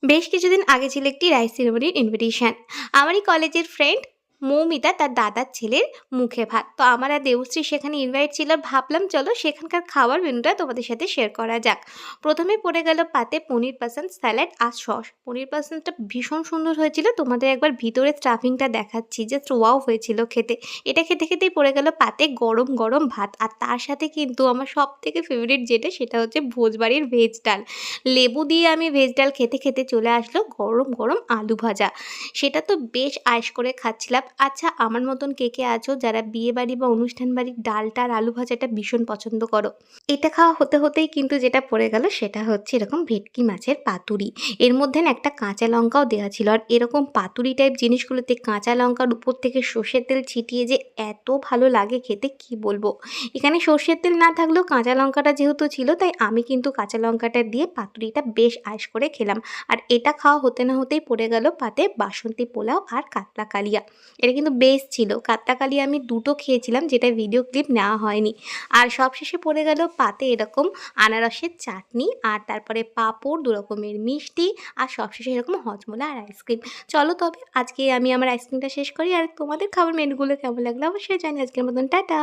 বেশ কিছুদিন আগে ছিল একটি রাইস সেরেমনির ইনভিটেশন। আমারই কলেজের ফ্রেন্ড মৌমিতা তার দাদার ছেলের মুখে ভাত। তো আমার আর দেবশ্রী সেখানে ইনভাইট ছিল। ভাবলাম চলো সেখানকার খাওয়ার মেনুটা তোমাদের সাথে শেয়ার করা যাক। প্রথমে পড়ে গেল পাতে পনির পাসান স্যালাড আর সস। পনির পাসানটা ভীষণ সুন্দর হয়েছিল। তোমাদের একবার ভিতরে স্টাফিংটা দেখাচ্ছি, জাস্ট ওয়াও হয়েছিল খেতে। এটা খেতে খেতেই পড়ে গেল পাতে গরম গরম ভাত, আর তার সাথে কিন্তু আমার সব থেকে ফেভারিট যেটা সেটা হচ্ছে ভোজবাড়ির ভেজ ডাল। লেবু দিয়ে আমি ভেজ ডাল খেতে খেতে চলে আসলো গরম গরম আলু ভাজা। সেটা তো বেশ আয়েশ করে খাচ্ছিলাম। আচ্ছা, আমার মতন কে কে আছো যারা বিয়ে বাড়ি বা অনুষ্ঠান বাড়ির ডালটা আর আলু ভাজাটা ভীষণ পছন্দ করো? এটা খাওয়া হতে হতেই কিন্তু যেটা পড়ে গেল সেটা হচ্ছে এরকম ভেটকি মাছের পাতুরি। এর মধ্যে না একটা কাঁচা লঙ্কাও দেওয়া ছিল, আর এরকম পাতুরি টাইপ জিনিসগুলোতে কাঁচা লঙ্কার উপর থেকে সর্ষের তেল ছিটিয়ে যে এত ভালো লাগে খেতে কি বলবো। এখানে সর্ষের তেল না থাকলেও কাঁচা লঙ্কাটা যেহেতু ছিল, তাই আমি কিন্তু কাঁচা লঙ্কাটা দিয়ে পাতুরিটা বেশ আয়েশ করে খেলাম। আর এটা খাওয়া হতে না হতেই পড়ে গেল পাতে বাসন্তী পোলাও আর কাতলা কালিয়া। এটা কিন্তু বেশ ছিল। কাতলা কালিয়া আমি দুটো খেয়েছিলাম, যেটা ভিডিও ক্লিপ নেওয়া হয়নি। আর সবশেষে পড়ে গেল পাতে এরকম আনারসের চাটনি, আর তারপরে পাঁপড়, দু রকমের মিষ্টি, আর সবশেষে এরকম হজমোলা আর আইসক্রিম। চলো তবে আজকে আমি আমার আইসক্রিমটা শেষ করি, আর তোমাদের খাবার মেনুগুলো কেমন লাগলো অবশ্যই জানি। আজকের মতন টাটা।